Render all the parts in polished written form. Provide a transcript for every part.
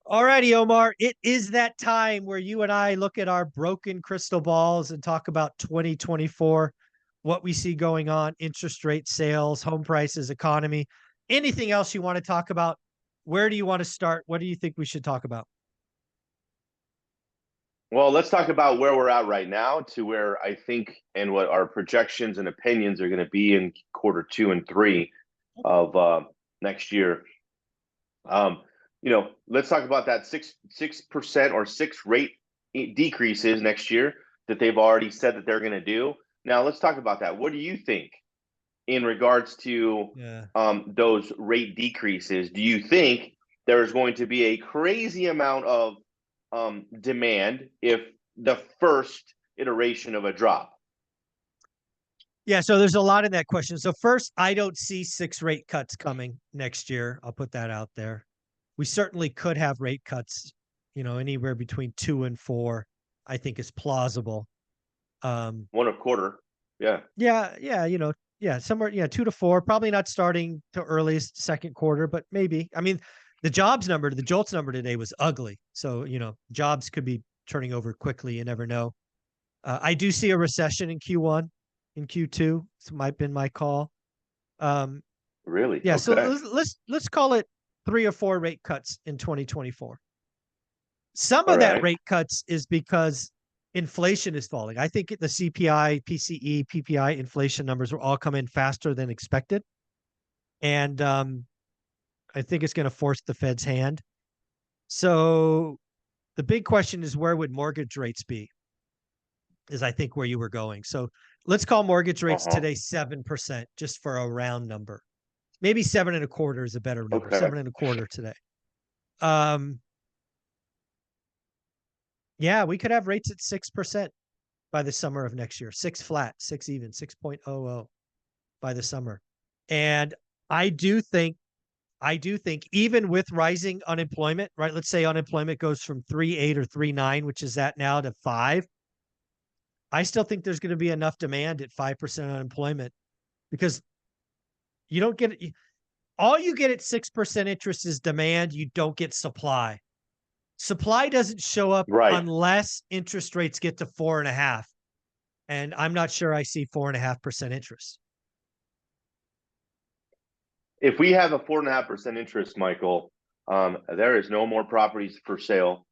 Alrighty, Omar. It is that time where you and I look at our broken crystal balls and talk about 2024, what we see going on, interest rate, sales, home prices, economy, anything else you want to talk about. Where do you want to start? What do you think we should talk about? Well, let's talk about where we're at right now to where I think and what our projections and opinions are going to be in quarter two and three of next year. Let's talk about that 6% or six rate decreases next year that they've already said that they're going to do. Now, let's talk about that. What do you think in regards to Yeah. those rate decreases? Do you think there's going to be a crazy amount of demand if the first iteration of a drop? Yeah, so there's a lot in that question. So first, I don't see 6 rate cuts coming next year. I'll put that out there. We certainly could have rate cuts, anywhere between 2 and 4, I think is plausible. One a quarter. Yeah. Yeah, somewhere, 2 to 4, probably not starting to earliest second quarter, but maybe. I mean, the JOLTS number today was ugly. So, jobs could be turning over quickly. You never know. I do see a recession in Q1, in Q2. This might have been my call. Really? Yeah, so Okay. let's call it 3 or 4 rate cuts in 2024. Some All of that right. rate cuts is because inflation is falling. I think the CPI, PCE, PPI inflation numbers will all come in faster than expected. And I think it's going to force the Fed's hand. So the big question is, where would mortgage rates be? Is I think where you were going. So let's call mortgage rates Uh-huh. today 7%, just for a round number. Maybe 7.25 is a better number. Okay. 7.25 today. Um, yeah, we could have rates at 6% by the summer of next year. 6 flat, 6 even, 6.00 by the summer. And I do think even with rising unemployment, right? Let's say unemployment goes from 3.8 or 3.9, which is that now, to 5. I still think there's going to be enough demand at 5% unemployment, because you don't get all you get at 6% interest is demand. You don't get supply. Supply doesn't show up Right. unless interest rates get to 4.5. And I'm not sure I see 4.5% interest. If we have a 4.5% interest, Michael, there is no more properties for sale.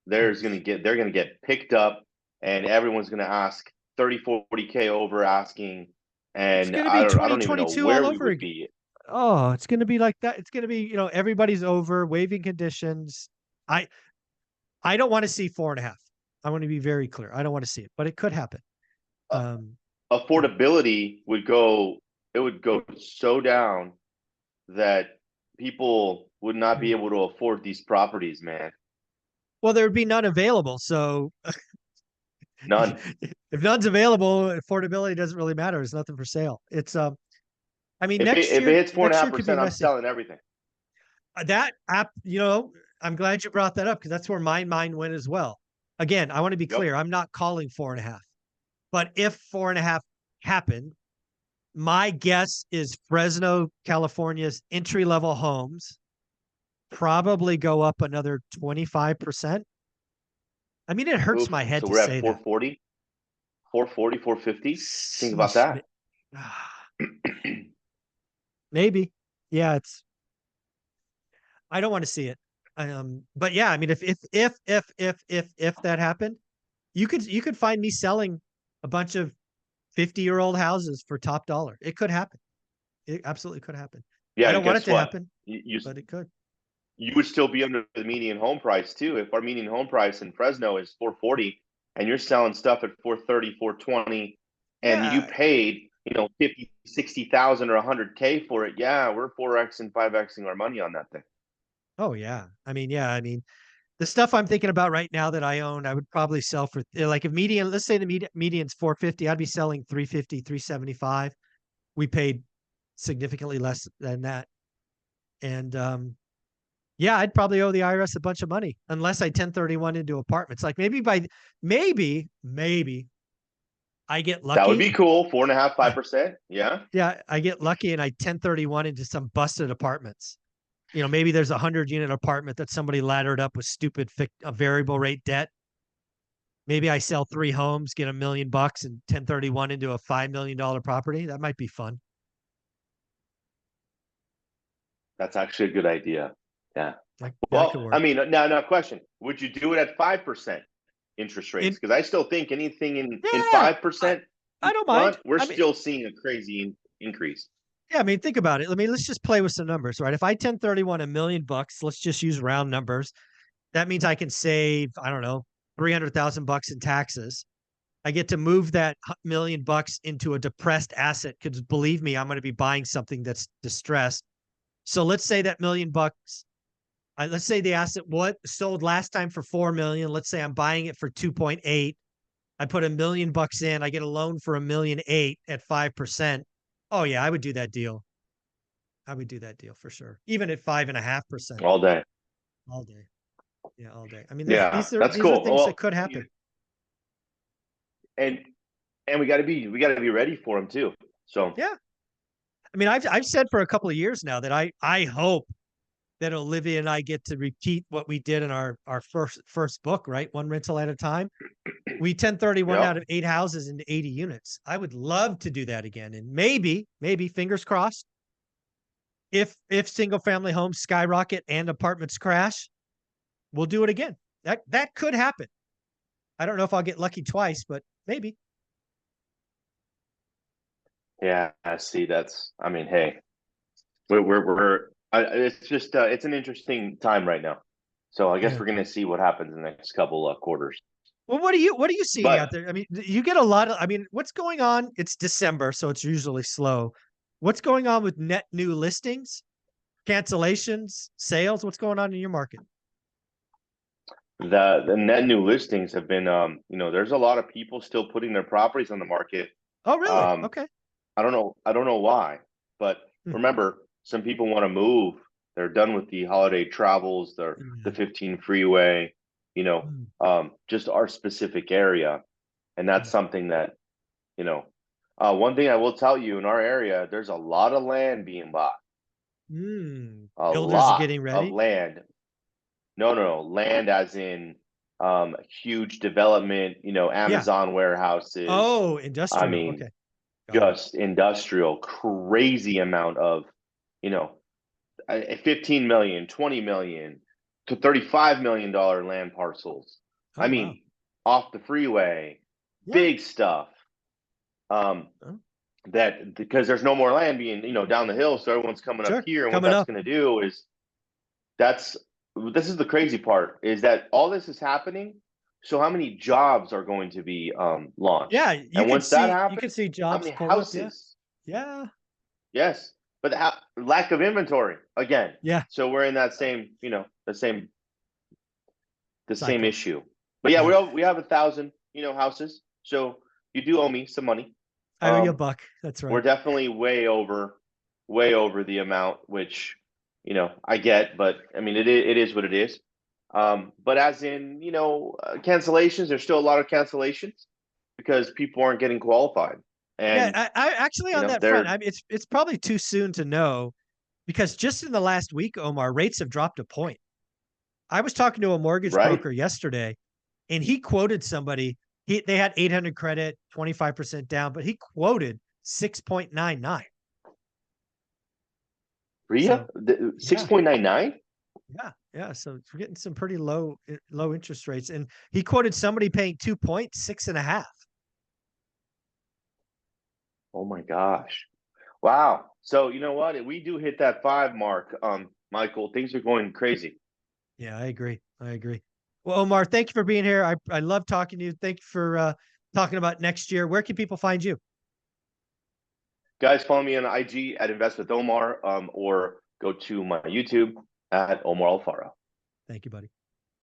They're going to get picked up, and everyone's going to ask 30, 40K over asking. It's And going to be I don't even know 2022 all where we over would again. be. Oh, it's going to be like that. It's going to be, everybody's over, waiving conditions. I I don't want to see 4.5. I want to be very clear. I don't want to see it, but it could happen. Uh, Um, Affordability would go so down that people would not be able to afford these properties, man. well, there would be none available. So None. if none's available, affordability doesn't really matter. There's nothing for sale. It's I mean, If next it year hits four and a next half year could be percent, I'm messy. selling everything. That app, I'm glad you brought that up, because that's where my mind went as well. Again, I want to be Yep. clear. I'm not calling 4.5, but if 4.5 happened, my guess is Fresno, California's entry level homes probably go up another 25%. I mean, it hurts Oof. my head So to we're at say that. 440, 440, 450. Think about Sheesh. that. Maybe. Yeah, I don't want to see it. But yeah, I mean, if that happened, you could find me selling a bunch of 50-year-old houses for top dollar. It could happen. It absolutely could happen. Yeah, I and don't want it guess to what? happen, but it could. You would still be under the median home price too. If our median home price in Fresno is 440 and you're selling stuff at 430, 420, and you Yeah. paid, 50, 60,000 or 100K for it, yeah, we're 4X and 5Xing our money on that thing. Oh yeah. I mean, yeah. I mean, the stuff I'm thinking about right now that I own, I would probably sell for, like, if median, let's say the median's 450, I'd be selling 350, 375. We paid significantly less than that. And yeah, I'd probably owe the IRS a bunch of money unless I 1031 into apartments. Like, maybe I get That would lucky. be cool. 4.5, 5%. Yeah. Yeah, I get lucky and I 1031 into some busted apartments. maybe there's a 100-unit apartment that somebody laddered up with stupid variable rate debt. Maybe I sell 3 homes, get $1 million and 1031 into a $5 million property. That might be fun. That's actually a good idea. Yeah. That could work. I mean, now question: would you do it at 5% interest rates? Because I still think anything in 5%, I don't mind. we're still seeing a crazy increase. Yeah, I mean, think about it. Let's just play with some numbers, right? If I 1031 $1 million, let's just use round numbers. That means I can save, I don't know, $300,000 in taxes. I get to move that $1 million into a depressed asset because believe me, I'm going to be buying something that's distressed. So let's say that $1 million, let's say the asset sold last time for $4 million. Let's say I'm buying it for 2.8. I put $1 million in. I get a loan for $1.8 million at 5%. Oh yeah, I would do that deal. I would do that deal for sure. Even at 5.5%. All day. All day. Yeah, all day. I mean, that's these are things that could happen. And we got to be ready for them too. So yeah, I mean, I've said for a couple of years now that I hope that Olivia and I get to repeat what we did in our first book, right? One rental at a time. We 1031 out of 8 houses into 80 units. I would love to do that again. And maybe fingers crossed, if single family homes skyrocket and apartments crash, we'll do it again. That could happen. I don't know if I'll get lucky twice, but maybe. Yeah, I see. I mean, hey, it's just it's an interesting time right now. So I guess we're gonna see what happens in the next couple of quarters. Well, what are you seeing out there? I mean, you get a lot of. I mean, what's going on? It's December, so it's usually slow. What's going on with net new listings, cancellations, sales? What's going on in your market? The net new listings have been, there's a lot of people still putting their properties on the market. Oh, really? Okay. I don't know why, but remember, some people want to move. They're done with the holiday travels, the 15 freeway, just our specific area. And that's something that, one thing I will tell you, in our area, there's a lot of land being bought. A Builders lot are getting ready. of land. No, land as in huge development, Amazon warehouses. Oh, industrial. I mean, okay. Just industrial, crazy amount of, 15 million, 20 million to $35 million land parcels. Oh, I mean, off the freeway, big stuff. That because there's no more land being, down the hill, so everyone's coming up here, and what that's going to do is this is the crazy part, is that all this is happening. So how many jobs are going to be launched? Yeah, and once that happens, you can see jobs. How many houses? Yeah. Yes, but lack of inventory again. Yeah. So we're in that same, the same issue. But yeah, we have 1,000, houses. So you do owe me some money. I owe you a buck. That's right. We're definitely way over the amount, which, I get, but I mean, it is what it is. But as in, cancellations, there's still a lot of cancellations because people aren't getting qualified. And I actually on that front, I mean, it's probably too soon to know, because just in the last week, Omar, rates have dropped a point. I was talking to a mortgage broker yesterday, and he quoted somebody. They had 800 credit, 25% down, but he quoted 6.99. So, 6.99? Yeah. So we're getting some pretty low interest rates, and he quoted somebody paying 2.6.5. Oh my gosh! Wow. So you know what? If we do hit that 5 mark, Michael, things are going crazy. Yeah, I agree. Well, Omar, thank you for being here. I love talking to you. Thank you for talking about next year. Where can people find you? Guys, follow me on IG at Invest with Omar, or go to my YouTube at Omar Alfaro. Thank you, buddy.